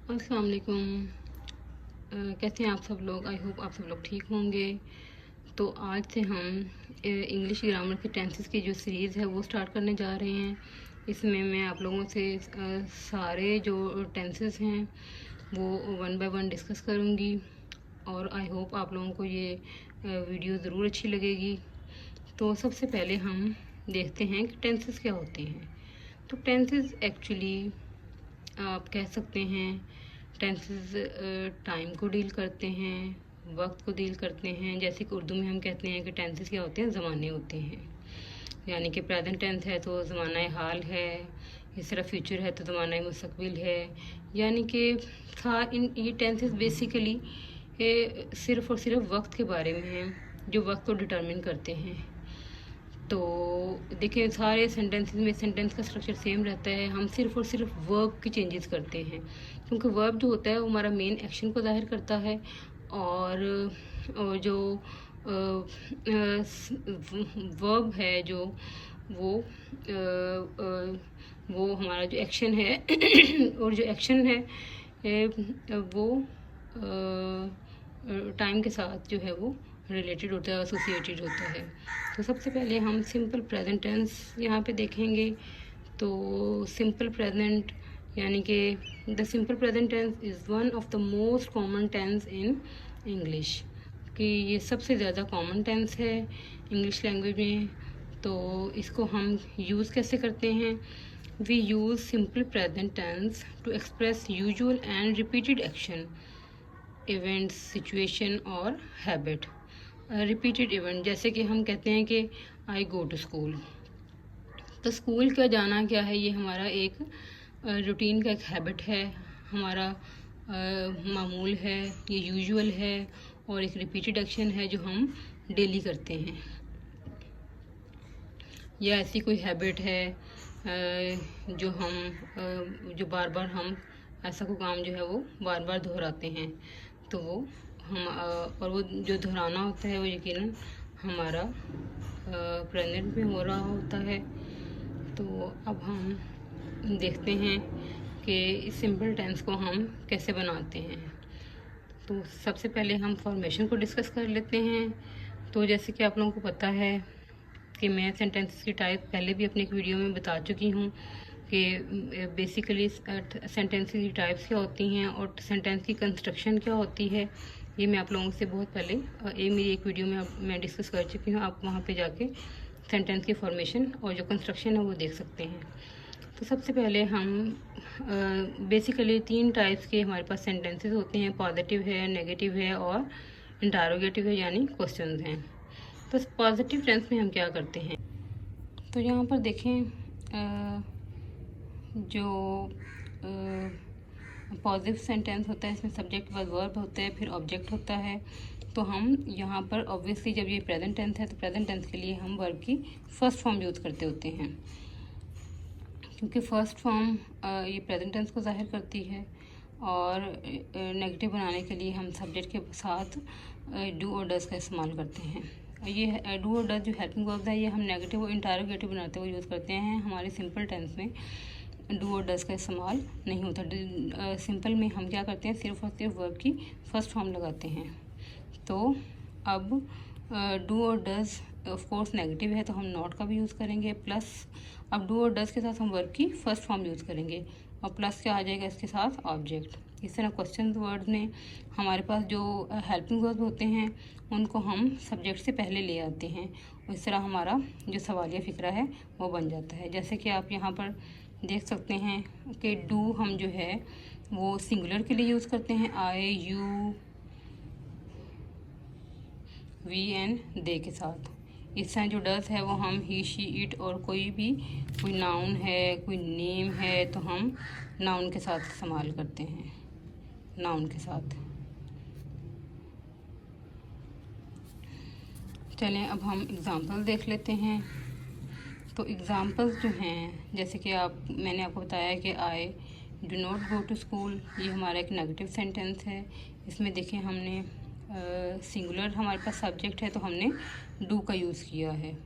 अस्सलाम वालेकुम। कैसे हैं आप सब लोग? आई होप आप सब लोग ठीक होंगे। तो आज से हम इंग्लिश ग्रामर के टेंसेस की जो सीरीज़ है वो स्टार्ट करने जा रहे हैं। इसमें मैं आप लोगों से सारे जो टेंसेस हैं वो वन बाय वन डिस्कस करूँगी और आई होप आप लोगों को ये वीडियो ज़रूर अच्छी लगेगी। तो सबसे पहले हम देखते हैं कि टेंसेस क्या होते हैं। तो टेंसेस एक्चुअली आप कह सकते हैं टेंसेस टाइम को डील करते हैं, वक्त को डील करते हैं। जैसे कि उर्दू में हम कहते हैं कि टेंसेस क्या होते हैं, ज़माने होते हैं। यानी कि प्रेजेंट टेंस है तो ज़माना हाल है, इस तरह फ्यूचर है तो ज़माना मुस्तकबिल है। यानी कि ये टेंसेस बेसिकली सिर्फ़ और सिर्फ वक्त के बारे में हैं, जो वक्त को डिटर्मिन करते हैं। तो देखिए सारे सेंटेंसेस में सेंटेंस का स्ट्रक्चर सेम रहता है, हम सिर्फ और सिर्फ वर्ब की चेंजेस करते हैं, क्योंकि वर्ब जो होता है वो हमारा मेन एक्शन को जाहिर करता है और जो वर्ब है जो वो वो हमारा जो एक्शन है और जो एक्शन है वो टाइम के साथ जो है वो रिलेटेड होता है, एसोसिएटेड होता है। तो सबसे पहले हम सिंपल प्रेजेंट टेंस यहाँ पे देखेंगे। तो सिंपल प्रेजेंट यानी कि the simple present tense is one of the most common tense in English, कि ये सबसे ज़्यादा कॉमन टेंस है इंग्लिश लैंग्वेज में। तो इसको हम यूज़ कैसे करते हैं? We use simple present tense to express usual and repeated action, events, situation और हैबिट। रिपीटेड इवेंट जैसे कि हम कहते हैं कि आई गो टू स्कूल। तो स्कूल का जाना क्या है, ये हमारा एक रूटीन का एक हैबिट है, हमारा मामूल है, ये यूजुअल है और एक रिपीटेड एक्शन है जो हम डेली करते हैं। या ऐसी कोई हैबिट है जो हम जो बार बार हम ऐसा कोई काम जो है वो बार बार दोहराते हैं, तो वो हम और वो जो दोहराना होता है वो यकीनन हमारा प्रेजेंट में हो रहा होता है। तो अब हम देखते हैं कि इस सिंपल टेंस को हम कैसे बनाते हैं। तो सबसे पहले हम फॉर्मेशन को डिस्कस कर लेते हैं। तो जैसे कि आप लोगों को पता है कि मैं सेंटेंसेस की टाइप पहले भी अपनी एक वीडियो में बता चुकी हूँ कि बेसिकली सेंटेंसेस की टाइप्स क्या होती हैं और सेंटेंस की कंस्ट्रक्शन क्या होती है। ये मैं आप लोगों से बहुत पहले मेरी एक वीडियो में मैं डिस्कस कर चुकी हूँ। आप वहाँ पे जाके सेंटेंस की फॉर्मेशन और जो कंस्ट्रक्शन है वो देख सकते हैं। तो सबसे पहले हम बेसिकली 3 टाइप्स के हमारे पास सेंटेंसेस होते हैं, पॉजिटिव है, नेगेटिव है और इंटरोगेटिव है, यानी क्वेश्चंस हैं। तो पॉजिटिव टेंस में हम क्या करते हैं, तो यहाँ पर देखें जो पॉजिटिव सेंटेंस होता है इसमें सब्जेक्ट बाद वर्ब होता है, फिर ऑब्जेक्ट होता है। तो हम यहाँ पर ऑब्वियसली जब ये प्रेजेंट टेंस है तो प्रेजेंट टेंस के लिए हम वर्ब की फर्स्ट फॉर्म यूज़ करते होते हैं, क्योंकि फर्स्ट फॉर्म ये प्रेजेंट टेंस को जाहिर करती है। और नेगेटिव बनाने के लिए हम सब्जेक्ट के साथ डू और डज का इस्तेमाल करते हैं। ये डू और डज जो हेल्पिंग वर्ब्स है ये हम नेगेटिव और इंटरोगेटिव बनाते हुए यूज़ करते हैं। हमारे सिंपल टेंस में डू और डज का इस्तेमाल नहीं होता। सिंपल में हम क्या करते हैं, सिर्फ और सिर्फ वर्ब की फर्स्ट फॉर्म लगाते हैं। तो अब डू और डज ऑफ कोर्स नेगेटिव है तो हम नॉट का भी यूज़ करेंगे, प्लस अब डू और डज के साथ हम वर्ब की फर्स्ट फॉर्म यूज़ करेंगे और प्लस क्या आ जाएगा इसके साथ, ऑब्जेक्ट। इस तरह क्वेश्चन वर्ड में हमारे पास जो हेल्पिंग वर्ब होते हैं उनको हम सब्जेक्ट से पहले ले आते हैं और इस तरह हमारा जो सवालिया फ़िक्रा है वो बन जाता है। जैसे कि आप यहाँ पर देख सकते हैं कि डू हम जो है वो सिंगुलर के लिए यूज़ करते हैं, आई, यू, वी एंड दे के साथ। इस तरह जो डज है वो हम ही, शी, इट और कोई नाउन है, कोई नेम है तो हम नाउन के साथ इस्तेमाल करते हैं, नाउन के साथ। चलें अब हम एग्ज़ाम्पल देख लेते हैं। तो एग्ज़ाम्पल्स जो हैं जैसे कि मैंने आपको बताया कि I do not go to school, ये हमारा एक नेगेटिव सेंटेंस है। इसमें देखें हमने सिंगुलर हमारे पास सब्जेक्ट है तो हमने डू का यूज़ किया है,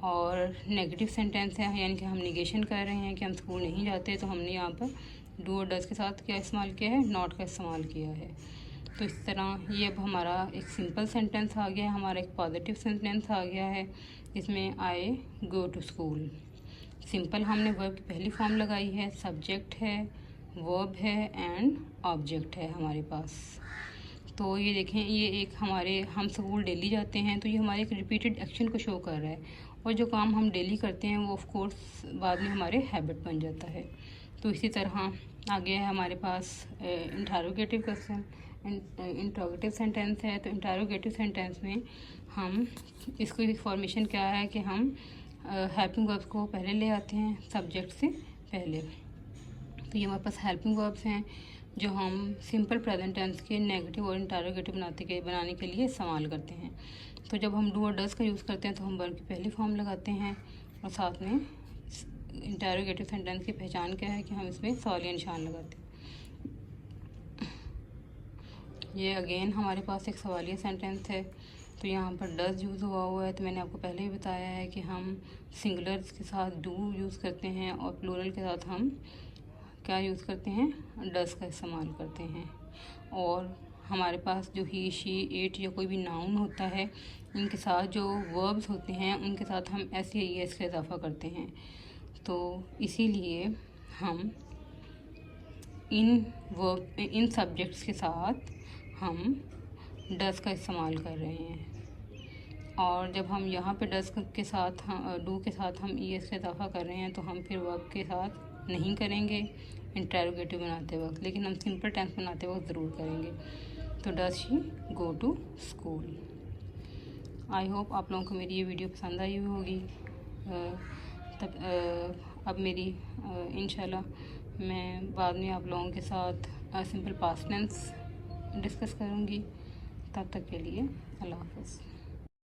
और नेगेटिव सेंटेंस है यानी कि हम निगेशन कर रहे हैं कि हम स्कूल नहीं जाते तो हमने यहाँ पर डू और डज के साथ क्या इस्तेमाल किया है, नॉट का इस्तेमाल किया है। तो इस तरह ये अब हमारा एक सिंपल सेंटेंस आ गया है, हमारा एक पॉजिटिव सेंटेंस आ गया है जिसमें आई गो टू स्कूल। सिंपल हमने वर्ब की पहली फॉर्म लगाई है, सब्जेक्ट है, वर्ब है एंड ऑब्जेक्ट है हमारे पास। तो ये देखें, ये एक हमारे हम स्कूल डेली जाते हैं, तो ये हमारे एक रिपीटेड एक्शन को शो कर रहा है, और जो काम हम डेली करते हैं वो ऑफ कोर्स बाद में हमारे हैबिट बन जाता है। तो इसी तरह आगे है हमारे पास इंटरोगेटिव क्वेश्चन, इंटरोगेटिव सेंटेंस है। तो इंटरोगेटिव सेंटेंस में हम इसको फॉर्मेशन क्या है कि हम हेल्पिंग वर्ब्स को पहले ले आते हैं सब्जेक्ट से पहले। तो ये हमारे पास हेल्पिंग वर्ब्स हैं जो हम सिंपल प्रेजेंट टेंस के नेगेटिव और इंटरोगेटिव बनाने के लिए इस्तेमाल करते हैं। तो जब हम डू और डज का यूज़ करते हैं तो हम वर्ब की पहली फॉर्म लगाते हैं, और साथ में इंटरोगेटिव सेंटेंस की पहचान क्या है कि हम इसमें सवालिया निशान लगाते हैं। ये अगेन हमारे पास एक सवालिया सेंटेंस है। तो यहाँ पर डज यूज़ हुआ है, तो मैंने आपको पहले ही बताया है कि हम सिंगुलर्स के साथ डू यूज़ करते हैं और प्लूरल के साथ हम क्या यूज़ करते हैं, डज का इस्तेमाल करते हैं। और हमारे पास जो ही, शी, इट या कोई भी नाउन होता है, इनके साथ जो वर्ब्स होते हैं उनके साथ हम एस या ई एस का इजाफा करते हैं। तो इसीलिए हम इन सब्जेक्ट्स के साथ हम डज का इस्तेमाल कर रहे हैं, और जब हम यहाँ पे डज के साथ डू के साथ हम ई एस का इजाफा कर रहे हैं तो हम फिर वर्ब के साथ नहीं करेंगे इंटरोगेटिव बनाते वक्त, लेकिन हम सिंपल टेंस बनाते वक्त ज़रूर करेंगे। तो does she go to school. I hope आप लोगों को मेरी ये वीडियो पसंद आई हुई होगी। अब मेरी इंशाल्लाह मैं बाद में आप लोगों के साथ सिंपल पास्ट टेंस डिस्कस करूँगी। तब तक के लिए अल्लाह हाफ़िज़।